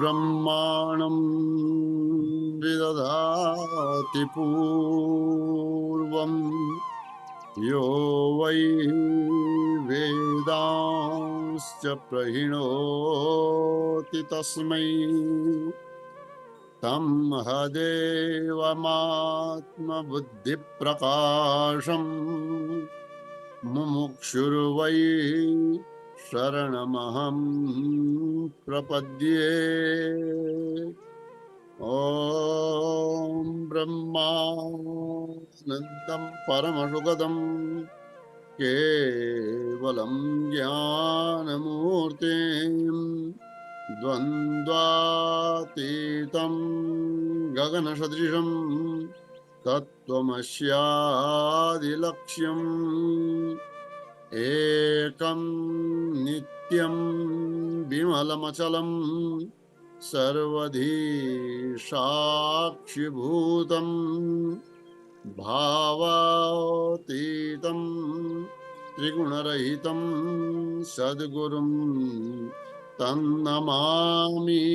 ब्रह्माणं विदधाति पूर्वं यो वै वेदांश्च प्रहिणोति तस्मै तं हदेवमात्मबुद्धिप्रकाशम् मुमुक्षुर्वै शरणमहं प्रपद्ये। ॐ ब्रह्मानन्दं परमसुखदं केवलं ज्ञानमूर्तिं द्वन्द्वातीतं गगनसदृशं तत्त्वमस्यादिलक्ष्यम् एकं नित्यं विमलमचलं सर्वधी साक्षिभूतं भावातीतं त्रिगुणरहितं सद्गुरुं तन्नमामि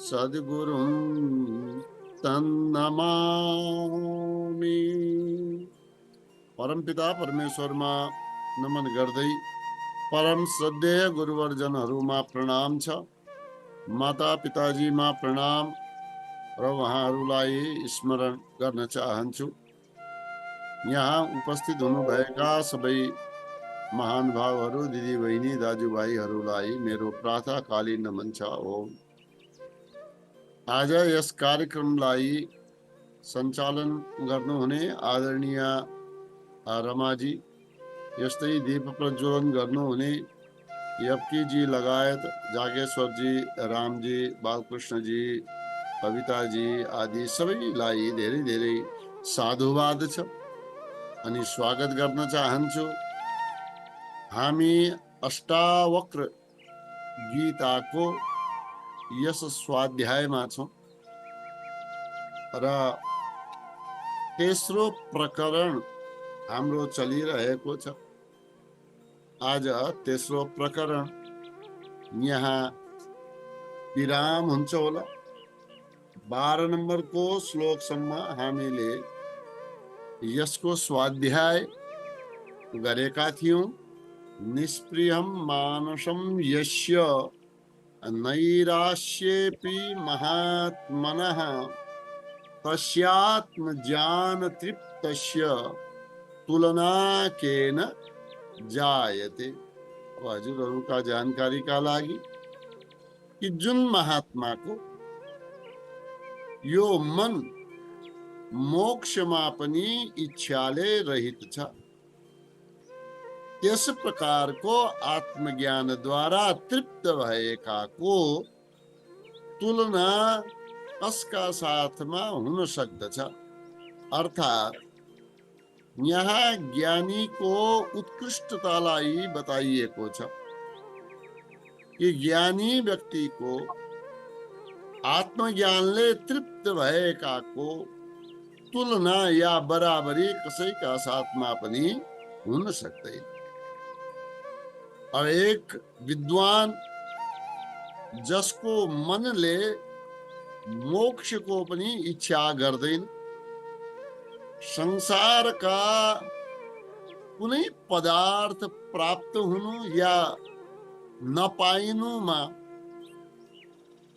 सद्गुरुं तन्नमामि। परमपिता परमेश्वरमा नमन गर्दै परम श्रद्धेय गुरुवर्जनहरूमा प्रणाम छ। माता पिताजीमा प्रणाम र उहाँहरूलाई स्मरण गर्न चाहन्छु। यहाँ उपस्थित हुनुभएका सबै महानुभावहरू, दिदी बहिनी दाजुभाइहरूलाई मेरो प्रातःकालीन नमन छ। ओम। आज यस कार्यक्रमलाई सञ्चालन गर्नुहुने आदरणीय रमाजी, यस्तै दीप प्रज्वलन गर्नुहुने यप्कीजी लगायत जागेश्वरजी, रामजी, बालकृष्णजी, कविताजी आदि सबैलाई धेरै धेरै साधुवाद छ अनि स्वागत गर्न चाहन्छु। हामी अष्टावक्र गीताको यस स्वाध्यायमा छौँ र तेस्रो प्रकरण हाम्रो चलिरहेको छ। आज तेस्रो प्रकरण यहाँ विराम हुन्छ होला। 12 नम्बरको श्लोकसम्म हामीले यसको स्वाध्याय गरेका थियौं। निष्प्रियं मानसं यस्य नैराश्येऽपि महात्मनः तस्यात्मज्ञान तृप्तस्य तुलना केन जायते। हजुरहरूका जानकारीका लागि कि जुन महात्माको यो मन मोक्षमा पनि इच्छाले रहित छ, त्यस प्रकारको आत्मज्ञानद्वारा तृप्त भएकाको तुलना कसका साथमा हुन सक्दछ। अर्थात् यहाँ ज्ञानीको उत्कृष्टतालाई बताइएको छ कि ज्ञानी व्यक्तिको आत्मज्ञानले तृप्त भएकाको तुलना या बराबरी कसैका साथमा पनि हुन सक्दैन। और एक विद्वान जसको मनले मोक्षको पनि इच्छा गर्दैन, संसारका कुनै पदार्थ प्राप्त हुनु या नपाइनुमा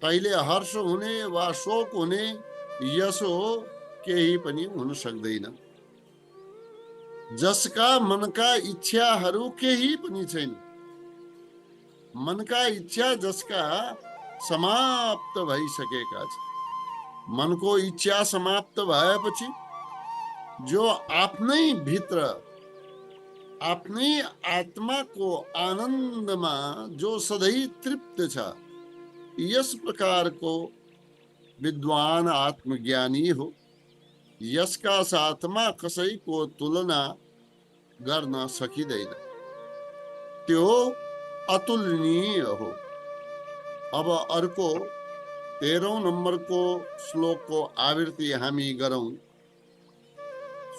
कहिले हर्ष हुने वा शोक हुने यसो केही पनि हुन सक्दैन। जसका मनका इच्छाहरू केही पनि छैन, मनका इच्छा जसका समाप्त भइसकेका छन्। मनको इच्छा समाप्त भएपछि जो आफ्नै भित्र आफ्नै आत्माको आनन्दमा जो सधैँ तृप्त छ, यस प्रकारको विद्वान आत्मज्ञानी हो। यसका साथमा कसैको तुलना गर्न सकिँदैन, त्यो अतुलनीय हो। अब अर्को 13औं नम्बरको श्लोकको आवृत्ति हामी गरौं।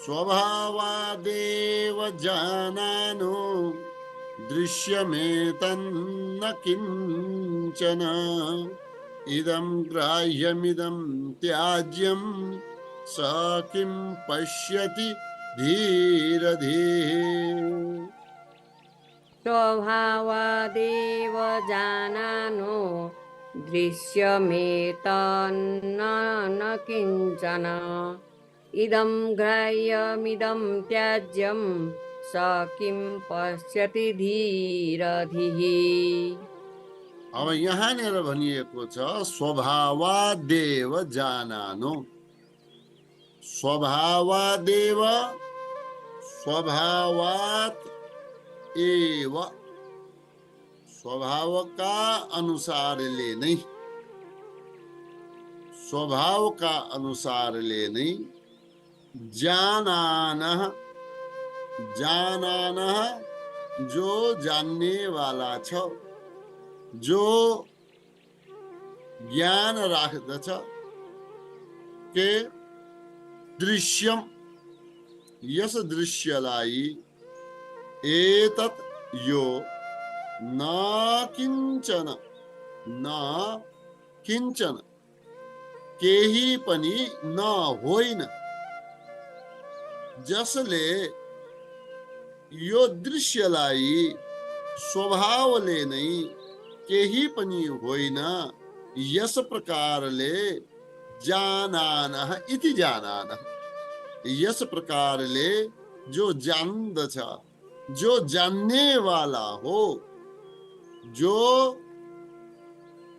स्वभावादेव जानानो दृश्यमेतन्न किञ्चन इदं ग्राह्यमिदं त्याज्यं स किं पश्यति धीरधीः। स्वभावादेव जानानो दृश्यमेतन्न न किञ्चन। इदं ग्राह्यमिदं त्याज्यं स किं पश्यति धीरधिः। अब यहाँनिर भनिएको छ स्वभावादेव जानानो। स्वभावादेव, स्वभावात एव, स्वभाव का अनुसारले नै, स्वभाव का अनुसारले नै जानानः, जानानः जो जानने वाला छ, जो ज्ञान राख्दछ के दृश्यम, यस दृश्यलाई एतत् यो न किञ्चन, न किञ्चन केही पनि न होइन, जसले यो दृश्यलाई स्वभावले नै केही पनि होइन यस प्रकारले जानानः इति जानानः, यस प्रकारले जो जान्दछ, जो जानने वाला हो, जो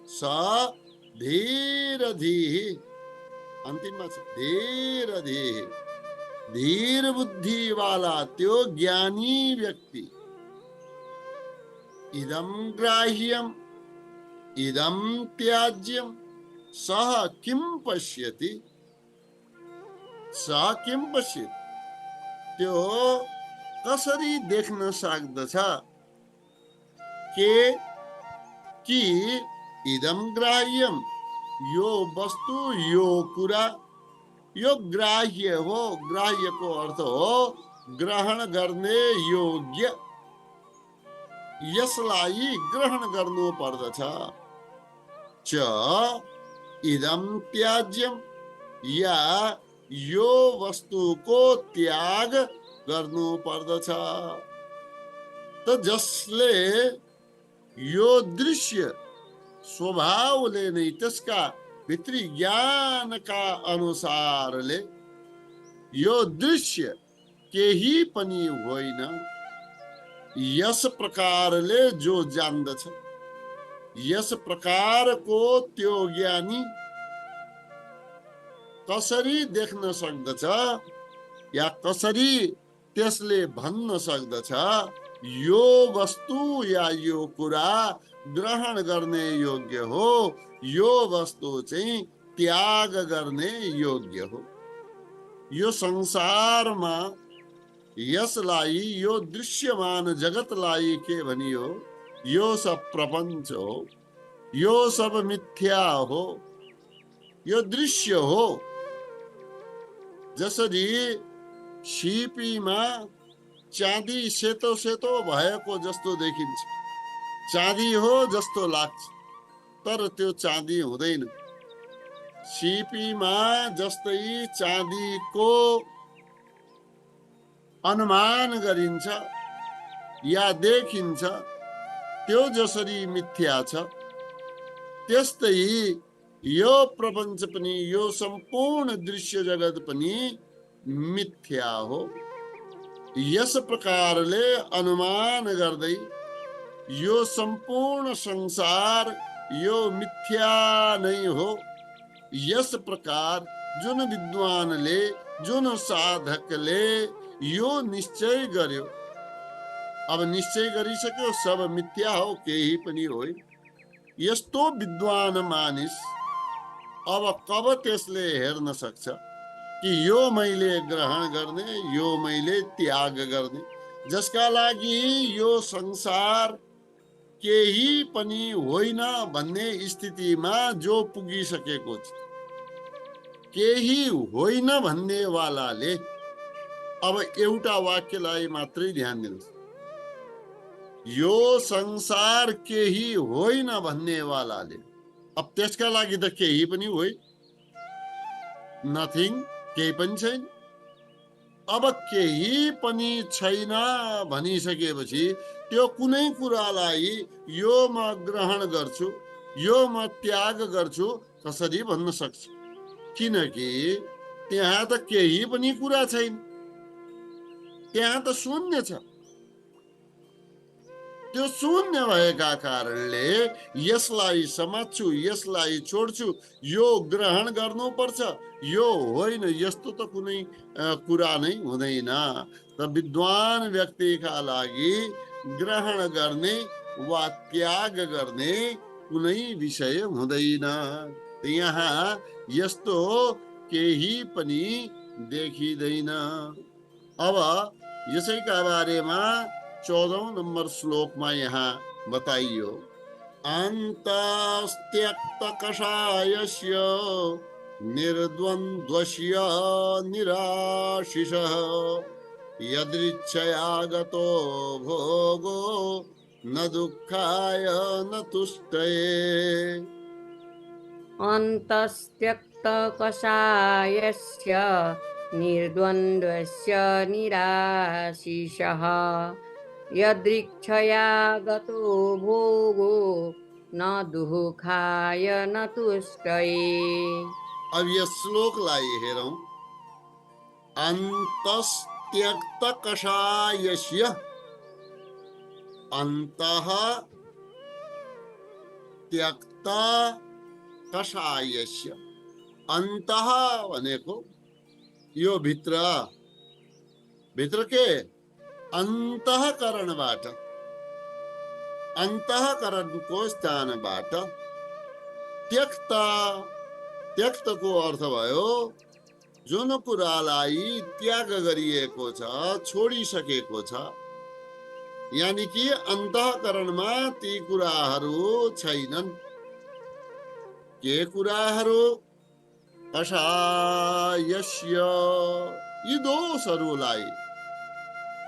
स धीरधीः, अन्तिममा छ धीरधीः, धीर बुद्धि वाला त्यो ज्ञानी व्यक्ति। इदं ग्राह्यम इदं त्याज्यम सः किं पश्यति, सः किं पश्यति, त्यो कसरी देख्न सक्दछ के कि इदं ग्राह्यम, यो वस्तु, यो कुरा, यो ग्राह्य हो। ग्राह्य को अर्थ हो ग्रहण गर्ने योग्य, यसलाई ग्रहण गर्नु पर्दछ। च इदं त्याज्यम, या यो वस्तुको त्याग गर्नु पर्दछ। त जसले यो दृश्य स्वभावले नै त्यसका भित्री ज्ञानका अनुसारले यो दृश्य केही पनि होइन यस प्रकारले जो जान्दछ, यस प्रकारको त्यो ज्ञानी कसरी देख्न सक्दछ या कसरी त्यसले भन्न सक्दछ यो वस्तु या यो कुरा ग्रहण गर्ने योग्य हो, यो वस्तु चाहिँ त्याग गर्ने योग्य हो। यो संसारमा यसलाई, यो दृश्यमान जगतलाई के भनियो, यो सब प्रपञ्च हो, यो सब मिथ्या हो, यो दृश्य हो। जसरी सिपीमा चाँदी सेतो सेतो भएको जस्तो देखिन्छ, चाँदी हो जस्तो लाग्छ, तर त्यो चाँदी हुँदैन। सिपीमा जस्तै चाँदीको अनुमान गरिन्छ या देखिन्छ, त्यो जसरी मिथ्या छ, त्यस्तै यो प्रपञ्च पनि, यो सम्पूर्ण दृश्य जगत पनि मिथ्या हो। यस प्रकारले अनुमान गर्दै यो सम्पूर्ण संसार यो मिथ्या नै हो, यस प्रकार जुन विद्वानले, जुन साधकले यो निश्चय गर्यो, अब निश्चय गरिसक्यो सब मिथ्या हो, केही पनि होइन, यस्तो विद्वान मानिस अब कब त्यसले हेर्न सक्छ कि यो मैले ग्रहण गर्ने, यो मैले त्याग गर्ने, जसका लागि यो संसार केही पनि होइन भन्ने स्थितिमा जो पुगिसकेको छ, केही होइन भन्ने वालाले अब एउटा वाक्यलाई मात्रै ध्यान दिनुहोस्, यो संसार केही होइन भन्ने वालाले अब त्यसका लागि त केही पनि होइन, नथिङ, केही पनि छैन। अब केही पनि छैन भनिसकेपछि त्यो कुनै कुरालाई यो म ग्रहण गर्छु, यो म त्याग गर्छु कसरी भन्न सक्छ? किनकि त्यहाँ त केही पनि कुरा छैन, त्यहाँ त शून्य छ। त्यो शून्य भएका कारणले यसलाई समात्छु, यसलाई छोड्छु, यो ग्रहण गर्नुपर्छ, यो होइन, यस्तो त कुनै कुरा नै हुँदैन। त विद्वान व्यक्तिका लागि ग्रहण गर्ने वा त्याग गर्ने कुनै विषय हुँदैन। यहाँ यस्तो केही पनि देखिँदैन। अब यसैका बारेमा 14औं नंबर श्लोकमा यहाँ बताइयो, अन्तस्त्यक्त कषायस्य निर्द्वन्द्वस्य निराशिषः यदृच्छया गतो भोगो न दुःखाय न तुष्टये। अन्तस्त्यक्तकषायस्य निर्द्वन्द्वस्य निराशिषः यदृच्छया गतो भोगो न दुःखाय न तुष्टये। अब यस श्लोकलाई हेरौं। अन्तस्त्यक्त कषायस्य, अन्तः त्यक्त कषायस्य, अन्तः भनेको यो भित्र, भित्र के अन्तःकरणबाट, अन्तःकरणको स्थानबाट त्यक्त, त्यक्तको अर्थ भयो जुन कुरालाई त्याग गरिएको छ, छोडिसकेको छ। यानी कि अन्तःकरणमा ती कुराहरू छैनन्। के कुराहरू? कषायस्य, यी दोषहरूलाई,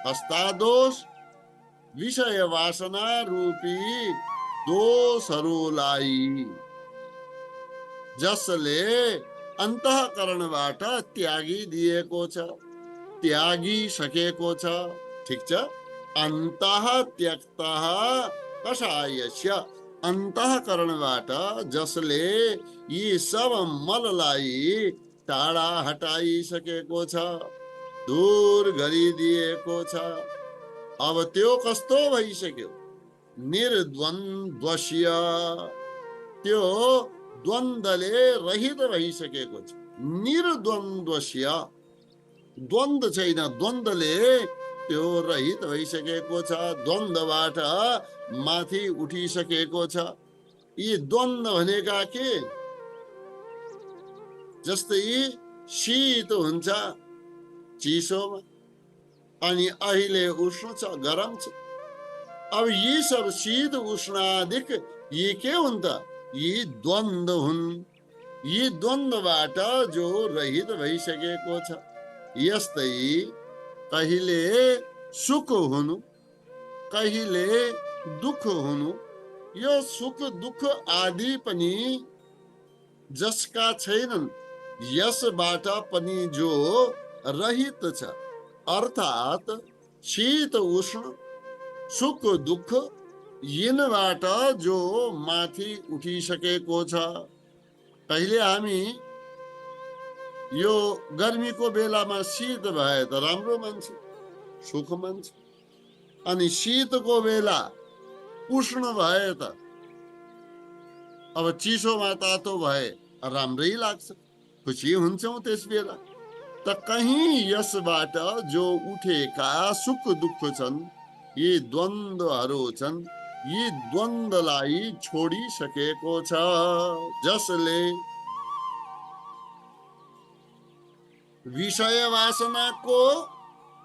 हस्ता दोष, विषय वासना रूपी दोषहरूलाई, जसले अन्तःकरणबाट त्यागिदिएको छ, त्यागिसकेको छ। ठिक छ, अन्तः त्यक्तः कषायस्य, अन्तःकरणबाट जसले यी सब मललाई टाढा हटाइसकेको छ, दूर गरिदिएको छ। अब त्यो कस्तो भइसक्यो? निर्द्वन्द्वस्य, त्यो द्वन्द्वले रहित भइसकेको छ। निर्द्वन्द्वस्य, द्वन्द्व छैन, द्वन्द्वले त्यो रहित भइसकेको छ, द्वन्द्वबाट माथि उठिसकेको छ। यी द्वन्द्व भनेका के? जस्तै शीत हुन्छ चिसोमा, अनि अहिले उष्ण छ, गरम छ। अब यी सब शीत उष्णादिक यी के हुन् त? यी द्वन्द्व हुन्। यी द्वन्द्वबाट जो रहित भइसकेको छ। यस्तै कहिले सुख हुनु, कहिले दुःख हुनु, यो सुख दुःख आदि पनि जसका छैनन्, यसबाट पनि जो रहित छ। अर्थात शीत उष्ण, सुख दुःख, यिनबाट जो माथि उठिसकेको छ। कहिले हामी यो गर्मीको बेलामा शीत भए त राम्रो मान्छ, सुख मान्छ, अनि शीतको बेला उष्ण भए त, अब चिसोमा तातो भए राम्रै लाग्छ, खुसी हुन्छौं त्यस बेला। त कहीं यसबाट जो उठेका सुख दुःख छन्, यी द्वन्द्वहरू छन्, यी द्वन्द्वलाई छोडिसकेको छ, जसले विषय वासनाको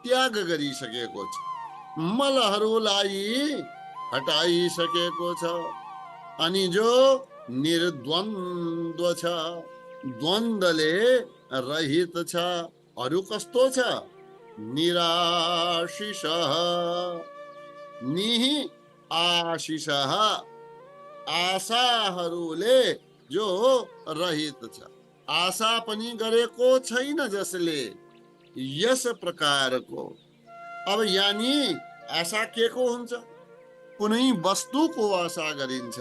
त्याग गरिसकेको छ, मलहरूलाई हटाइसकेको छ, अनि जो निर्द्वन्द्व छ, द्वन्द्वले रहित छ। अरु कस्तो छ? निराशिषः, निः आशिषः, आशाहरूले जो रहित छ। आशा पनि गरेको छैन जसले यस प्रकारको। अब यानी आशा के को हुन्छ? कुनै वस्तुको आशा गरिन्छ,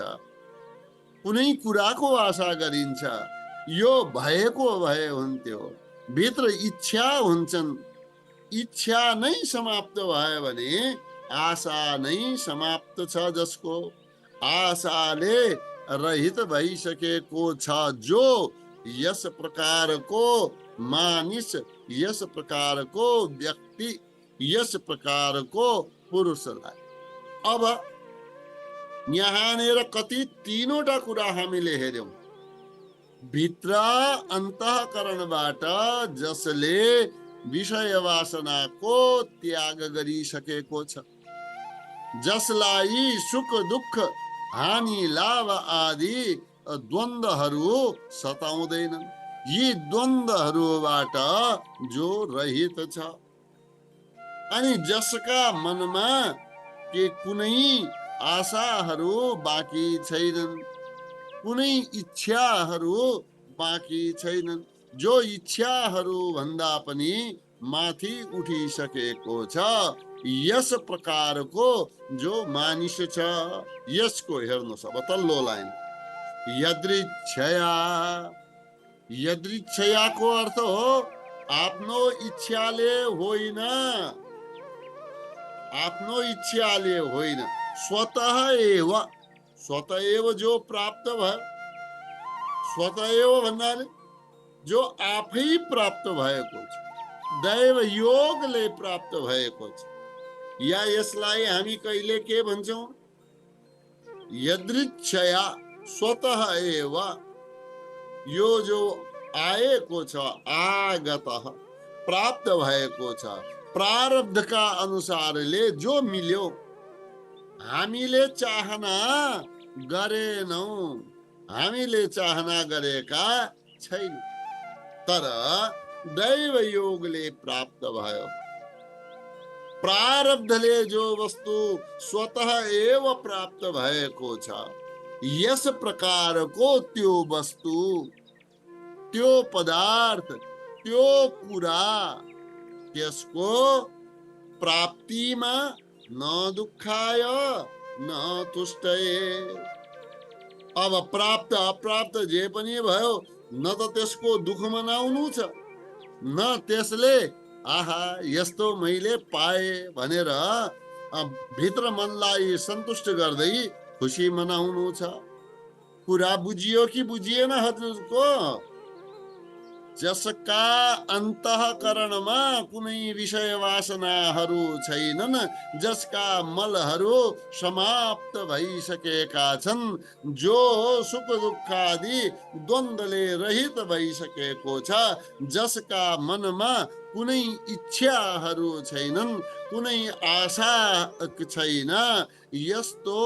कुनै कुराको आशा गरिन्छ। यो भएको भए हुन्थ्यो। भित्र इच्छा हुन्छन्। इच्छा नै समाप्त भयो भने आशा नै समाप्त छ। जसको आशाले रहित भइसकेको छ, जो यस प्रकारको मानिस, यस प्रकारको व्यक्ति, यस प्रकारको पुरुषलाई। अब यहाँनिर कति तीनवटा कुरा हामीले हेर्यौं। भित्र अन्तःकरणबाट जसले विषय वासनाको त्याग गरिसकेको छ, जसलाई सुख दुःख हानि लाभ आदि द्वन्द्वहरू सताउँदैनन्, यी द्वन्द्वहरूबाट जो रहित छ, अनि जसका मनमा के कुनै आशाहरू बाँकी छैनन्, कुनै इच्छाहरू बाँकी छैनन्, जो इच्छाहरू भन्दा पनि माथि उठिसकेको छ, यस प्रकारको जो मानिस छ। यसको हेर्नुहोस् अब तल्लो लाइन, यदृच्छया। यदृच्छयाको अर्थ हो आफ्नो इच्छाले होइन, आफ्नो इच्छाले होइन, स्वतः एव। स्वतः एव जो प्राप्त भयो। स्वतः एव भन्नाले जो आफै प्राप्त भएको छ, दैव योगले प्राप्त भएको छ। या यसलाई हामी कहिले के भन्छौं? यदृच्छया, स्वतः एव। यो जो आएको छ, आगतः, प्राप्त भएको छ, प्रारब्धका अनुसारले जो मिल्यो। हामीले चाहना गरेनौं, हामीले चाहना गरेका छैन, तर दैव योगले प्राप्त भयो। प्रारब्धले जो वस्तु स्वतः एव प्राप्त भएको छ, यस प्रकारको त्यो वस्तु, त्यो पदार्थ, त्यो कुरा, त्यसको प्राप्तिमा न दुखाय न तुष्टये। अब प्राप्त अप्राप्त जे पनि भयो, न त त्यसको दुःख मनाउनु छ, न त्यसले आहा यस्तो मैले पाए भनेर भित्र मनलाई सन्तुष्ट गर्दै खुसी मनाउनु छ। कुरा बुझियो कि बुझिएन हजुरको? जसका अन्तःकरणमा कुनै विषय वासनाहरू छैनन्, जसका मलहरू समाप्त भइसकेका छन्, जो सुख दुःखादि द्वन्द्वले रहित भइसकेको छ, जसका मनमा कुनै इच्छाहरू छैनन्, कुनै आशा छैन, यस्तो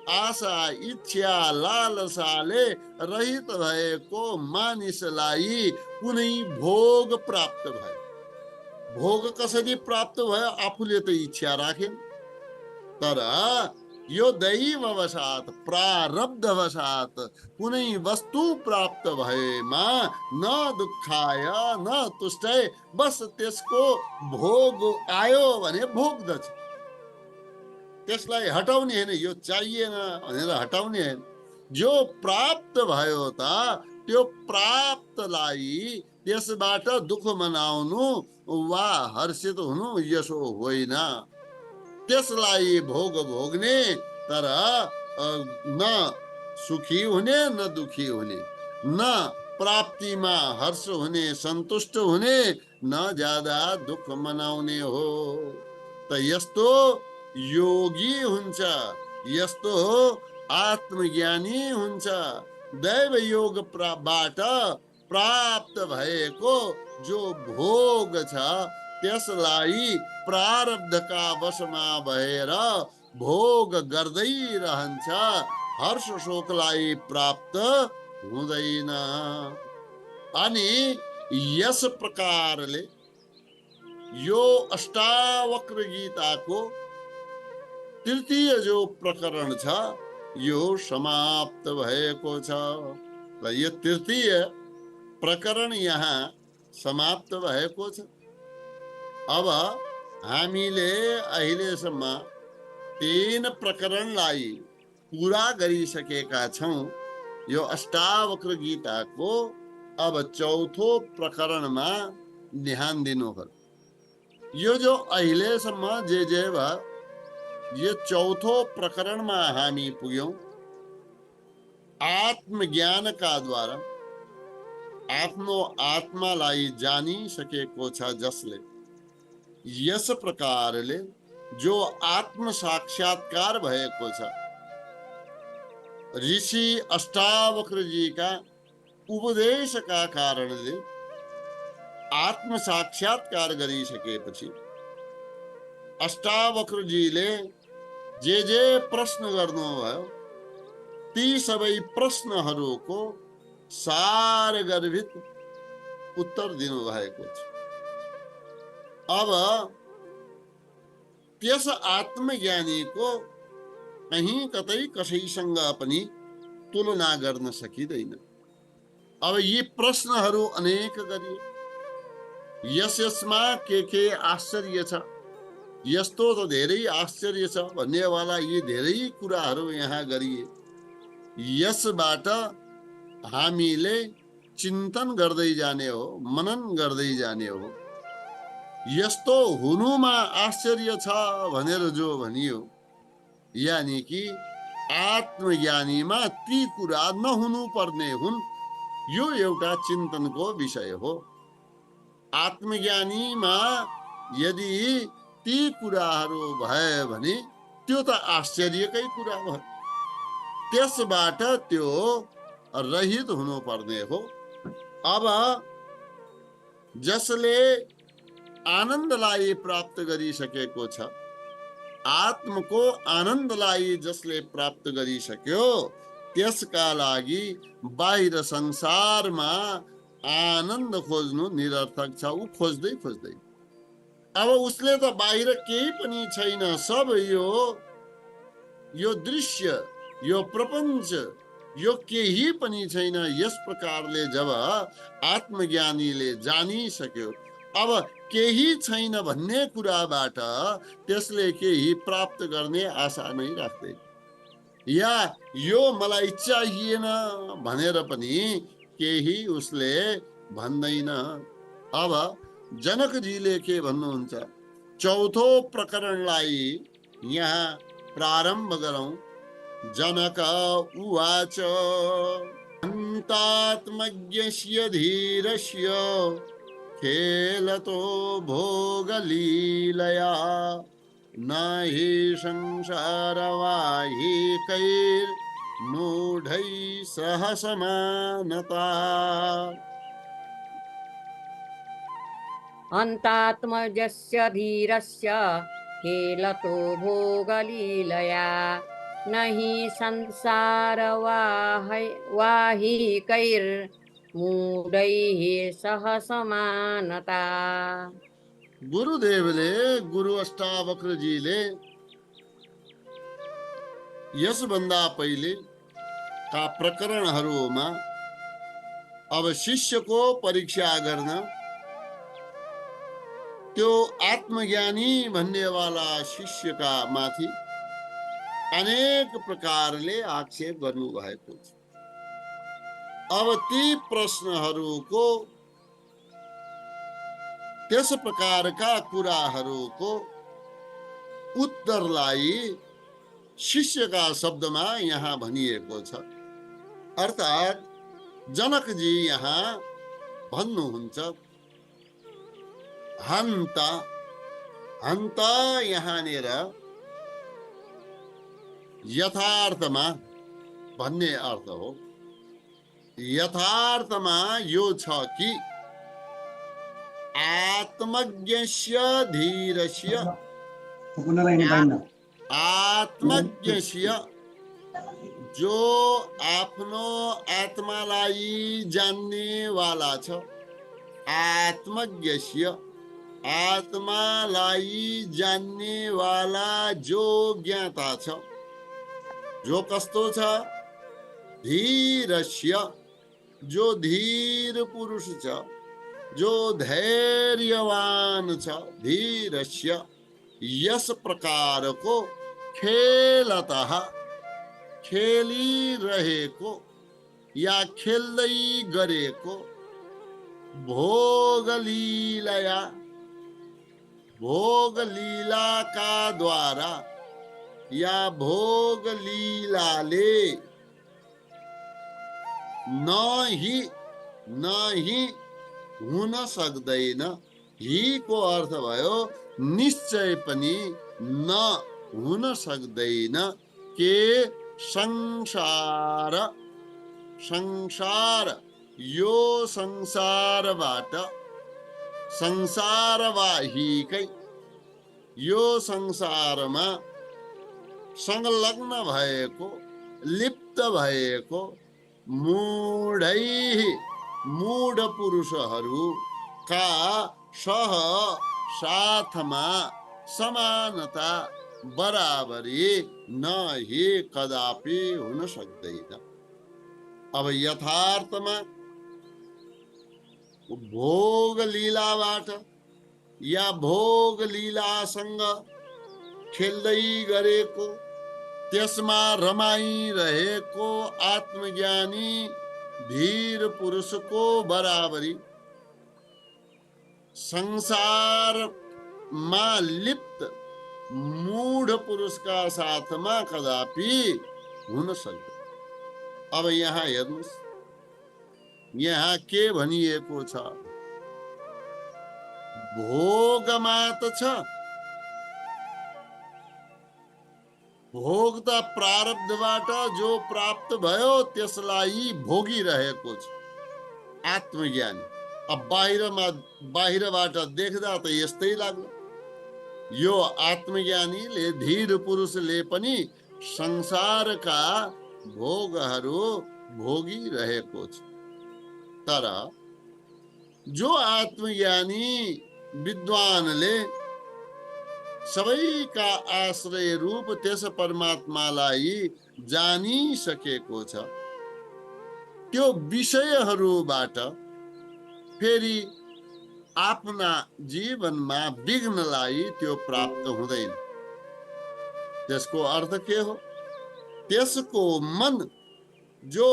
आशा इच्छा लालसाले रहित भएको मानिसलाई कुनै भोग प्राप्त भयो। भोग कसरी प्राप्त भयो? आफूले त इच्छा राखेन, तर यो दैववशात्, प्रारब्धवशात् कुनै वस्तु प्राप्त भएमा न दुखाय न तुष्टय। बस त्यसको भोग आयो भने भोग्दछ, त्यसलाई हटाउने होइन, यो चाहिएन भनेर हटाउने होइन। जो प्राप्त भयो त त्यो प्राप्तलाई त्यसबाट दुःख मनाउनु वा हर्षित हुनु यसो होइन। त्यसलाई भोग भोग्ने, तर न सुखी हुने न दुखी हुने, न प्राप्तिमा हर्ष हुने सन्तुष्ट हुने, न ज्यादा दुःख मनाउने हो। त यस्तो योगी हुन्छ, यस्तो आत्मज्ञानी हुन्छ। दैव योग बाट प्राप्त भएको जो भोग छ, त्यसलाई प्रारब्धका वशमा भएर भोग गर्दै रहन्छ, हर्ष शोकलाई प्राप्त हुँदैन। अनि यस प्रकारले यो अष्टावक्र गीताको तृतीय जो प्रकरण छ, यो समाप्त भएको छ। र यो तृतीय प्रकरण यहाँ समाप्त भएको छ। अब हामीले अहिलेसम्म 3 प्रकरणलाई पूरा गरिसकेका छौं। यो अष्टावक्र गीताको अब चौथो प्रकरणमा ध्यान दिनुहोस्। यो जो अहिलेसम्म जे भयो यो चौथो प्रकरणमा हामी पुग्यौं। आत्मज्ञानका द्वारा आफ्नो आत्मालाई जानिसकेको छ जसले, यस प्रकारले जो आत्म साक्षात्कार भएको छ, ऋषि अष्टावक्रजीका उपदेशका कारणले आत्म साक्षात्कार गरिसकेपछि अष्टावक्रजीले जे प्रश्न गर्नुभयो ती सबै प्रश्नहरूको सारगर्भित उत्तर दिनुभएको छ। अब त्यस आत्मज्ञानीको कहीं कतै कसैसँग पनि तुलना गर्न सकिँदैन। अब यी प्रश्नहरू अनेक गरिए, यसमा के आश्चर्य छ, यस्तो त धेरै आश्चर्य छ भन्नेवाला यी धेरै कुराहरू यहाँ गरिए। यसबाट हामीले चिन्तन गर्दै जाने हो, मनन गर्दै जाने हो। यस्तो हुनुमा आश्चर्य छ भनेर जो भनियो, यानी कि आत्मज्ञानीमा ती कुरा नहुनु पर्ने हुन्, यो एउटा चिन्तनको विषय हो। आत्मज्ञानीमा यदि ती कुराहरू भए भने त्यो त आश्चर्यकै कुरा भयो। त्यसबाट त्यो रहित हुनु पर्ने हो। अब जसले आनन्दलाई प्राप्त गरिसकेको छ, आत्मको आनन्दलाई जसले प्राप्त गरिसक्यो, त्यसका लागि बाहिर संसारमा आनन्द खोज्नु निरर्थक छ। ऊ खोज्दै खोज्दै अब उसले त बाहिर केही पनि छैन, सब यो दृश्य, यो प्रपञ्च, यो केही पनि छैन। यस प्रकारले जब आत्मज्ञानीले जानिसक्यो, अब केही छैन भन्ने कुराबाट त्यसले केही प्राप्त गर्ने आशा नै राख्दैन, या यो मलाई चाहिएन भनेर पनि केही उसले भन्दैन। अब जनकजीले के भन्नुहुन्छ, चौथो प्रकरणलाई यहाँ प्रारम्भ गरौं। जनक उवाच अन्तात्मज्ञस्य धीरस्य खेलतो भोगलीलया न हि संसारवाहिकैर्मूढैः सह समानता। अन्तात्मजस्य धीरस्य खेलतो भोगलीलया न हि संसारवाहिकैर्मूढैः सह समानता। गुरुदेवले, गुरु अष्टावक्रजीले यसभन्दा पहिले का प्रकरणहरूमा अब शिष्यको परीक्षा गर्न त्यो आत्मज्ञानी भन्नेवाला शिष्यका माथि अनेक प्रकारले आक्षेप गर्नु भएको छ। अब ती प्रश्नहरूको, त्यस प्रकारका कुराहरूको उत्तरलाई शिष्यका शब्दमा यहाँ भनिएको छ। अर्थात् जनकजी यहाँ भन्नुहुन्छ, हन्ता, हन्ता यहाँनिर यथार्थमा भन्ने अर्थ हो। यथार्थमा यो छ कि आत्मज्ञस्य धीरस्य, आत्मज्ञस्य जो आफ्नो आत्मालाई जान्ने वाला छ, आत्मज्ञस्य आत्मालाई जान्ने वाला जो ज्ञाता छ, जो कस्तो छ, धीरस्य जो धीर पुरुष छ, जो धैर्यवान छ, धीरस्य यस प्रकारको खेलतः खेलिरहेको या खेल्दै गरेको भोगलीलया भोगलीलाका द्वारा या भोगलीलाले नहीं हुन सक्दैन। ही को अर्थ भयो निश्चय पनि न हुन सक्दैन के संसार संसार यो संसारबाट संसारवाहिकै यो संसारमा संलग्न भएको लिप्त भएको मूढ पुरुषहरूका सह साथमा समानता बराबरी नही कदापि हुन सक्दैन। अब यथार्थमा भोग लीलाबाट या भोग लीलासँग खेल्दै गरेको त्यसमा रमाइरहेको आत्मज्ञानी धीर पुरुषको बराबरी संसारमा लिप्त मूढ पुरुषका साथमा कदापि हुन सक्दैन। अब यहाँ हेर्नुस्, यहाँ के भनिएको छ? भोगमा त छ, भोग त प्रारब्धबाट जो प्राप्त भयो त्यसलाई भोगिरहेको छ आत्मज्ञानी। अब बाहिरबाट देख्दा त यस्तै लाग्ला। यो आत्मज्ञानीले धीर पुरुषले पनि संसारका भोगहरू भोगिरहेको छ। तर जो आत्मज्ञानी विद्वानले सबैका आश्रय रूप त्यस परमात्मालाई जानिसकेको छ, त्यो विषयहरूबाट फेरि आफ्ना जीवनमा विघ्नलाई त्यो प्राप्त हुँदैन। त्यसको अर्थ के हो? त्यसको मन जो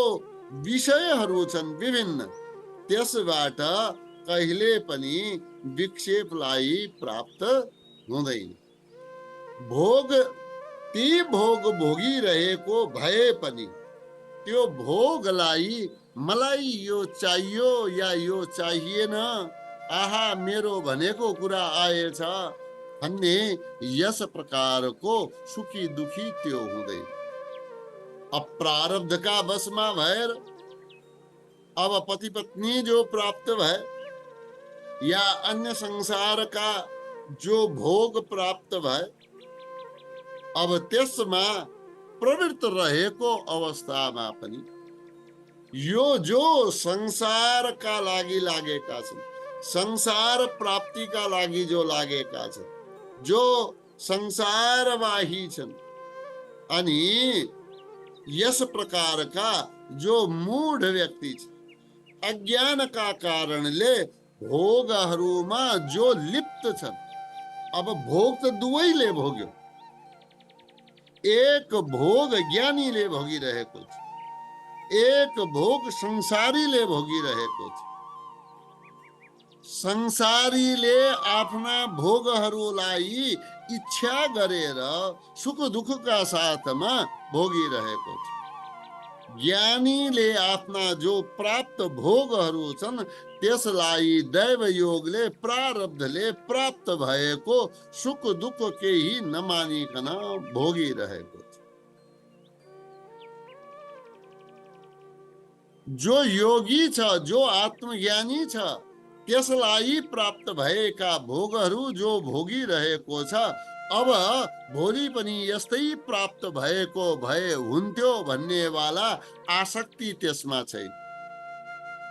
विषयहरू छन् विभिन्न, त्यसबाट कहिले पनि विक्षेपलाई प्राप्त हुँदैन। ती भोग भोगिरहेको भए पनि त्यो भोगलाई मलाई यो चाहियो या यो चाहिएन, आहा मेरो भनेको कुरा आएछ भन्ने यस प्रकारको सुखी दुखी त्यो हुँदैन। अब प्रारब्धका वशमा भएर अब पति पत्नी जो प्राप्त भए या अन्य संसारका जो भोग प्राप्त भए, अब त्यसमा प्रवृत्त रहेको अवस्थामा पनि यो जो संसारका लागि लागेका छन्, संसार प्राप्तिका लागि जो लागेका छन्, जो संसारवाही छन्, अनि यस प्रकारका जो मूढ व्यक्ति छन्, अज्ञानका कारणले भोगहरूमा जो लिप्त छन्। अब भोग त दुवैले भोग्यो, एक भोग ज्ञानीले भोगिरहेको छ, एक भोग संसारीले भोगिरहेको छ। संसारीले आफ्ना भोगहरूलाई इच्छा गरेर सुख दुःखका साथमा भोगिरहेको छ। ज्ञानीले आफ्ना जो प्राप्त भोगहरू छन् त्यसलाई दैव योगले प्रारब्धले प्राप्त भएको सुख दुःख केही नमानिकन भोगिरहेको छ। जो योगी छ, जो आत्मज्ञानी छ, त्यसलाई प्राप्त भएका भोगहरू जो भोगिरहेको छ, अब भोलि पनि यस्तै प्राप्त भएको भए हुन्थ्यो भन्ने वाला आसक्ति त्यसमा छैन।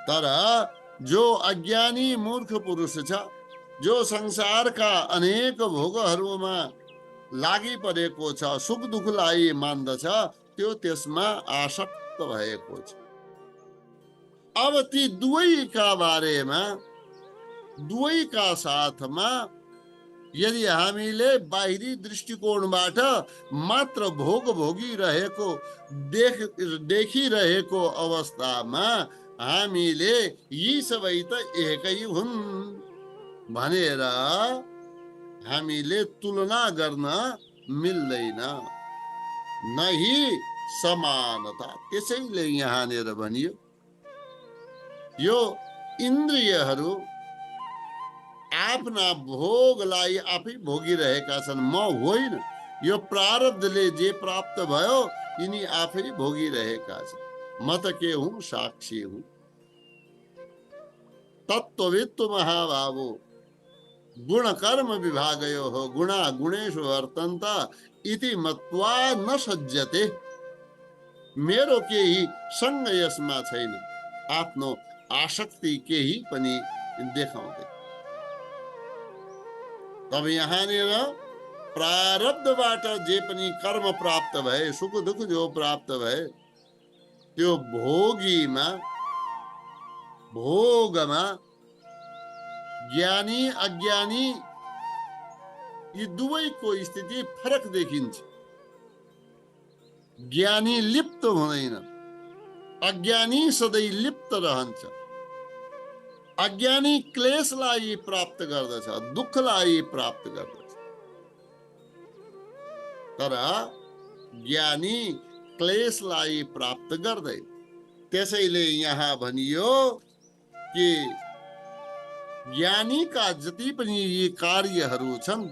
तर जो अज्ञानी मूर्ख पुरुष छ, जो संसारका अनेक भोगहरूमा लागि परेको छ, सुख दुःखलाई मान्दछ, त्यो त्यसमा आसक्त भएको छ। अब ती दुवैका बारेमा, दुवैका साथमा यदि हामीले बाहिरी दृष्टिकोणबाट मात्र भोग भोगिरहेको देखिरहेको अवस्थामा हामीले यी सबै त एकै हुन् भनेर हामीले तुलना गर्न मिल्दैन। नही समानता। त्यसैले यहाँनिर भनियो यो इन्द्रियहरू आफ्ना भोगलाई आफै भोगिरहेका छन्, म होइन। यो प्रारब्धले जे प्राप्त भयो यिनी आफै भोगिरहेका छन्। म त के हुँ? साक्षी हुँ। तत्त्ववित्तु महाभावो गुण कर्म विभागयो हो गुणा गुणेषु वर्तन्त इति मत्वा न सज्जते। मेरो केही सँग यसमा छैन, आफ्नो आसक्ति केही पनि देखाउँदै। तब यहाँनिर प्रारब्धबाट जे पनि कर्म प्राप्त भए, सुख दुःख जो प्राप्त भए, त्यो भोगमा ज्ञानी अज्ञानी यी दुवैको स्थिति फरक देखिन्छ। ज्ञानी लिप्त हुँदैन, अज्ञानी सधैँ लिप्त रहन्छ। अज्ञानी क्लेशलाई प्राप्त गर्दछ, दुःखलाई प्राप्त गर्दछ, तर ज्ञानी क्लेशलाई प्राप्त गर्दैन। त्यसैले यहाँ भनियो कि ज्ञानीका जति पनि यी कार्यहरू छन्,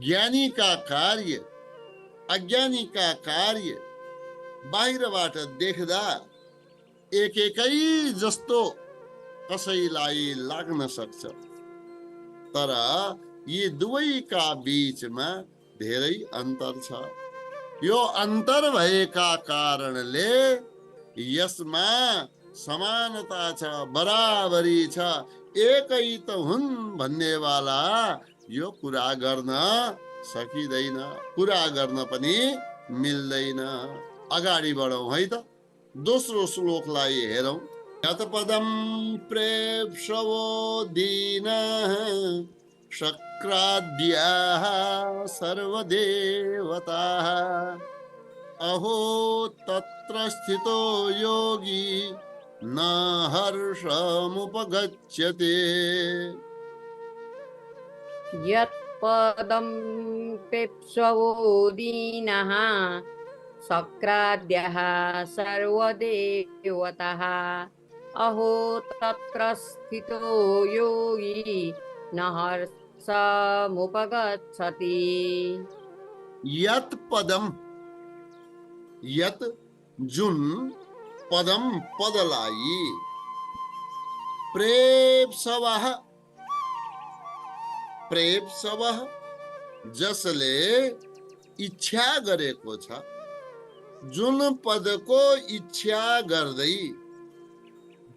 ज्ञानीका कार्य अज्ञानीका कार्य बाहिरबाट देख्दा एकै जस्तो कसैलाई लाग्न सक्छ, तर यी दुवैका बीचमा धेरै अन्तर छ। यो अन्तर भएका कारणले यसमा समानता छ, बराबरी छ, एकै त हुन् भन्नेवाला यो कुरा गर्न सकिँदैन, कुरा गर्न पनि मिल्दैन। अगाडि बढौं है त। दोस्रो श्लोकलाई हेरौं। यत पदम प्रेप्सवो दीनः शक्राद्याः सर्वदेवताः अहो तत्र स्थितो योगी न हर्षमुपगच्छते। यत्पदं पेप्सवो दीनः शक्राद्यः सर्वदेवतः अहो तत्र स्थितो योगी न हर्षमुपगच्छति। यत पदम, यत जुन, पदम पदलाई, प्रेप्सवः, प्रेप्सवः जसले इच्छा गरेको छ, जुन पदको इच्छा गर्दै,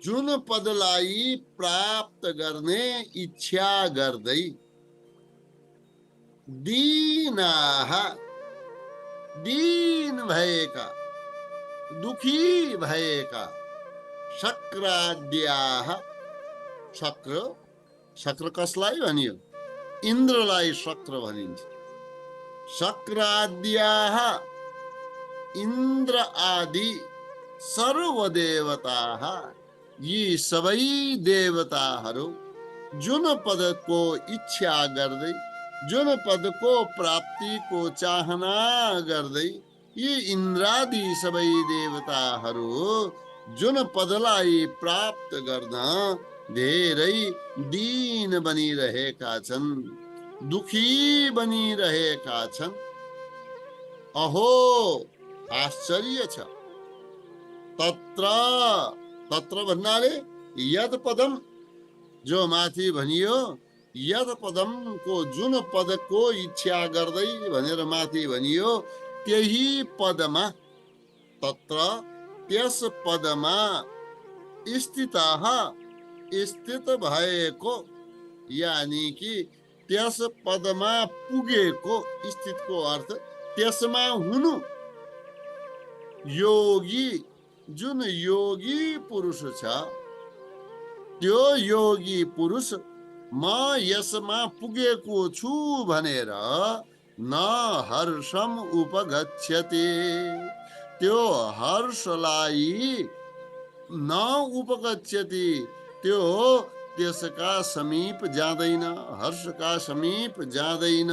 जुन पदलाई प्राप्त गर्ने इच्छा गर्दै, दीनाः, दीन भएका, दुखी भएका, शक्राद्याः, शक्र, शक्र कसलाई भनियो? इन्द्रलाई शक्र भनिन्छ। शक्राद्याः, इन्द्र आदि सर्वदेवताः, यी सबै देवताहरू जुन पदको इच्छा गर्दै, जुन पदको प्राप्तिको चाहना गर्दै, यी इन्द्रादि सबै देवताहरू जुन पदलाई प्राप्त गर्न धेरै दीन बनिरहेका छन्, दुखी बनिरहेका छन्। अहो आश्चर्य छ। तत्र, तत्र भन्नाले यद पदम, जो माथि भनियो, यद पदम को जुन पदको इच्छा गर्दै भनेर माथि भनियो, त्यही पदमा, तत्र त्यस पदमा स्थितः, स्थित भएको, यानी कि त्यस पदमा पुगेको, स्थितको अर्थ त्यसमा हुनु, योगी जुन योगी पुरुष छ त्यो योगी पुरुष म यसमा पुगेको छु भनेर न हर्षम उपगच्छते, त्यो हर्षलाई न उपगच्छति, त्यो त्यसका समीप जाँदैन, हर्षका समीप जाँदैन,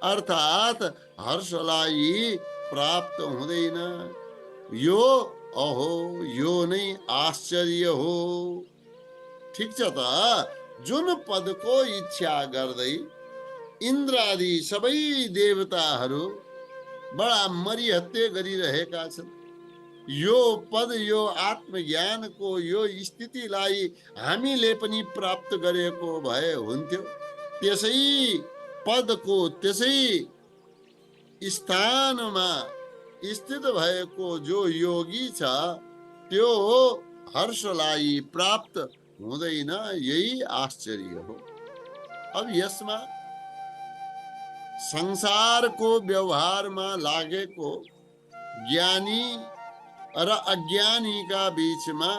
अर्थात हर्षलाई प्राप्त हुँदैन। यो अहो यो नै आश्चर्य हो। ठिक छ त, जुन पदको इच्छा गर्दै इन्द्रादि सबै देवताहरू बडा मरिहत्ते गरिरहेका छन्, यो पद यो आत्मज्ञानको यो स्थितिलाई हामीले पनि प्राप्त गरेको भए हुन्थ्यो। त्यसै पदको त्यसै स्थानमा स्थित भएको जो योगी छ त्यो हर्षलाई प्राप्त हुँदैन, यही आश्चर्य हो। अब यसमा संसारको व्यवहारमा लागेको ज्ञानी र अज्ञानीका बीचमा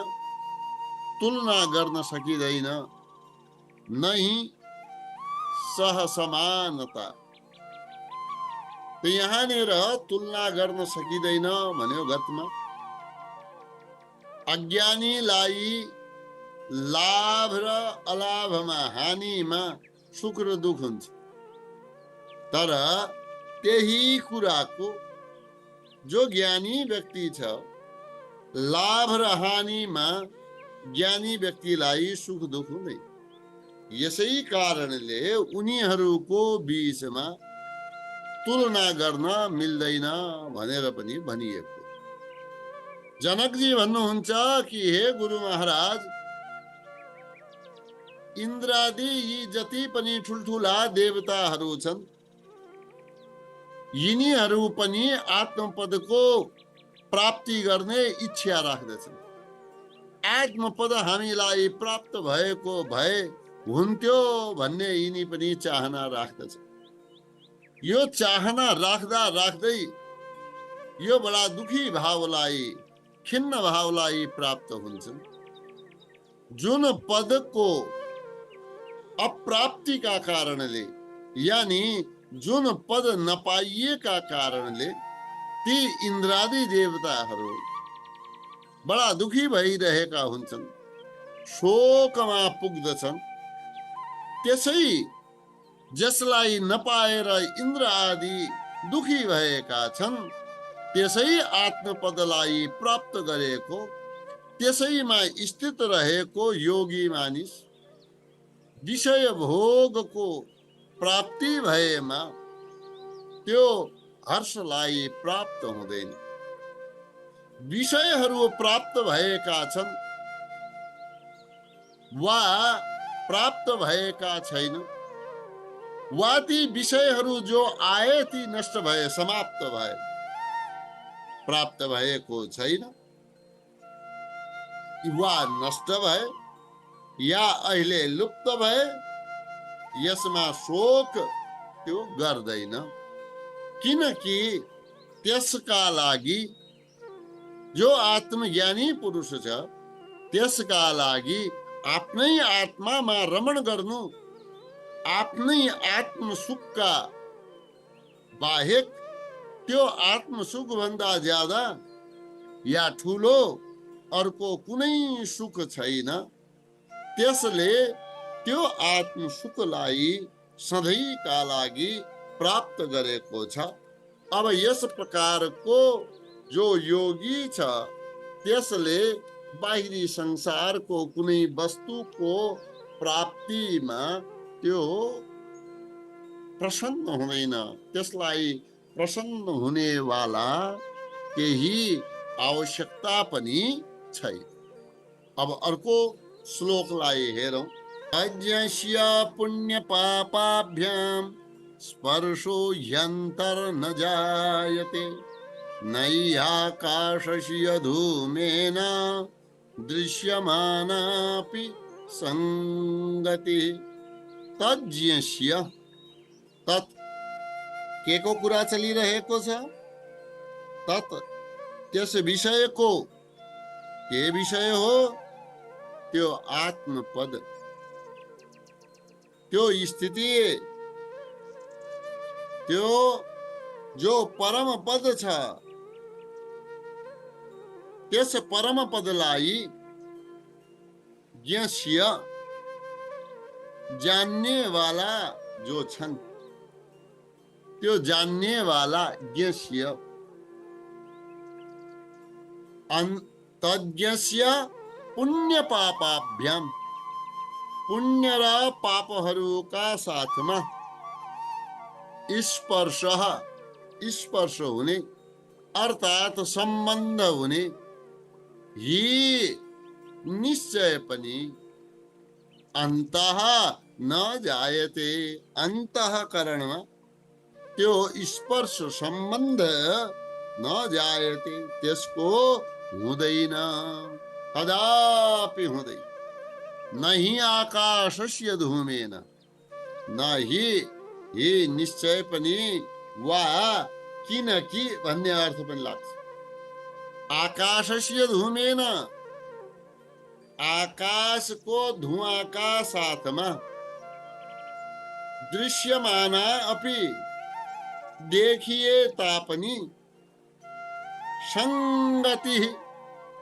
तुलना गर्न सकिँदैन, नै सहसमानता। यहाँनिर तुलना गर्न सकिँदैन भन्यो गतमा। अज्ञानीलाई लाभ र अलाभमा, हानिमा सुख र दुख हुन्छ, तर त्यही कुराको जो ज्ञानी व्यक्ति छ, लाभ र हानिमा ज्ञानी व्यक्तिलाई सुख दुख हुँदैन। यसै कारणले उनीहरूको बीचमा तुलना गर्न मिल्दैन भनेर पनि भनिएको। जनकजी भन्नुहुन्छ कि हे गुरु महाराज, इन्द्रादि यी जति पनि ठुल्ठुला देवताहरू छन्, यिनीहरू पनि आत्मपदको प्राप्ति गर्ने इच्छा राख्दछन्। आत्मपद हामीलाई प्राप्त भएको भए हुन्थ्यो भन्ने यिनी पनि चाहना राख्दछन्। यो चाहना राख्दा राख्दै यो बडा दुखी भावलाई, खिन्न भावलाई प्राप्त हुन्छन्। जुन पदको अप्राप्तिका कारणले, यानी जुन पद नपाइएका कारणले ती इन्द्रादि देवताहरू बडा दुखी भइरहेका हुन्छन्, शोकमा पुग्दछन्। त्यसै जसलाई नपाएर इन्द्र आदि दुखी भएका छन्, त्यसै आत्मपदलाई प्राप्त गरेको, त्यसैमा स्थित रहेको योगी मानिस विषय भोगको प्राप्ति भएमा त्यो हर्षलाई प्राप्त हुँदैन। विषयहरू प्राप्त भएका छन् वा प्राप्त भएका छैन, वा ती विषयहरू जो आए ती नष्ट भए, समाप्त भए, प्राप्त भएको छैन, वा नष्ट भए या अहिले लुप्त भए, यसमा शोक त्यो गर्दैन। किनकि त्यसका लागि जो आत्मज्ञानी पुरुष छ, त्यसका लागि आफ्नै आत्मामा रमण गर्नु, आफ्नै आत्मसुखका बाहेक त्यो आत्मसुख भन्दा ज्यादा या ठुलो अर्को कुनै सुख छैन। त्यसले त्यो आत्मसुखलाई सधैँका लागि प्राप्त गरेको छ। अब यस प्रकारको जो योगी छ, त्यसले बाहिरी संसारको कुनै वस्तुको प्राप्तिमा त्यो प्रसन्न हुँदैन, त्यसलाई प्रसन्न हुनेवाला केही आवश्यकता पनि छैन। अब अर्को श्लोकलाई हेरौं। यज्ञस्य पुण्य पापाभ्यां स्पर्शो ह्यन्तर्न जायते, नैहाकाशस्य धूमेन दृश्यमानापि संगति। तज्ञस्य, तत् के को कुरा चलिरहेको छ? तत् त्यस विषयको के विषय हो त्यो आत्मपद, त्यो स्थिति, त्यो जो परम पद छ त्यस परम पदलाई ज्ञस्य जान्ने वाला जो छन् त्यो जान्ने वाला ज्ञस्य तज्ञस्य पुण्य पापाभ्याम, पुण्य र पापहरूका साथमा स्पर्श हुने अर्थात सम्बन्ध हुने यी निश्चय पनि अन्तः न जायते, अन्तःकरणमा त्यो स्पर्श सम्बन्ध न जायते, त्यसको हुँदैन, कदापि हुँदैन। नहि आकाशस्य धूमेन, नहि ही निश्चय पनि वा किनकि भन्ने अर्थ पनि लाग्छ। आकाशस्य धूमेन, आकाशको धुवाका साथमा दृश्यमाना अपि देखिए तापनि संगति,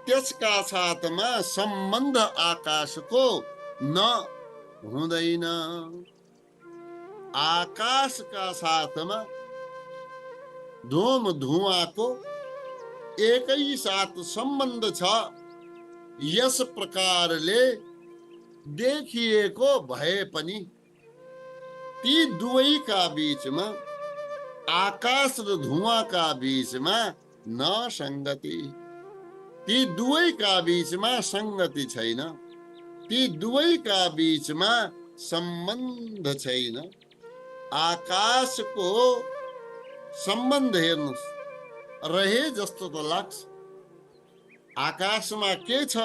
त्यसका साथमा सम्बन्ध आकाशको न हुँदैन। आकाशका साथमा धुवाको एकै साथ सम्बन्ध छ। यस प्रकारले देखिएको भए पनि ती दुवैका बीचमा, आकाश र धुवाका बीचमा न संगति, ती दुवैका बीचमा संगति छैन, ती दुवैका बीचमा सम्बन्ध छैन। आकाशको सम्बन्ध हेर्नुस्, रहे जस्तो त लाग्छ। आकाशमा के छ?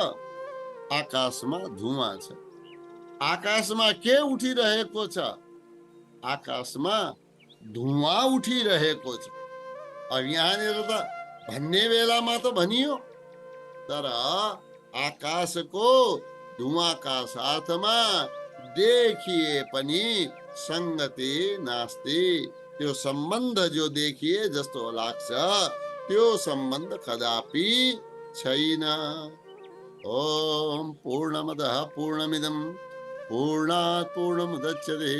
आकाशमा धुवा छ। आकाशमा के उठिरहेको छ? आकाशमा धुवा उठिरहेको छ। अब यहाँनिर त भन्ने बेलामा त भनियो, तर आकाशको धुवाका साथमा देखिए पनि संगति नास्ति। त्यो सम्बन्ध जो देखिए जस्तो लाग्छ त्यो सम्बन्ध कदापि छैन। ओम पूर्णमदः पूर्णमिदं पूर्णात् पूर्णमुदच्यते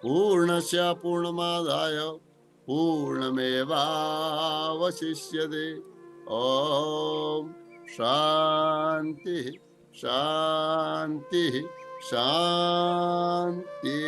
पूर्णस्य पूर्णमादाय पूर्णमेवावशिष्यते। ओम शांति शांति शांति।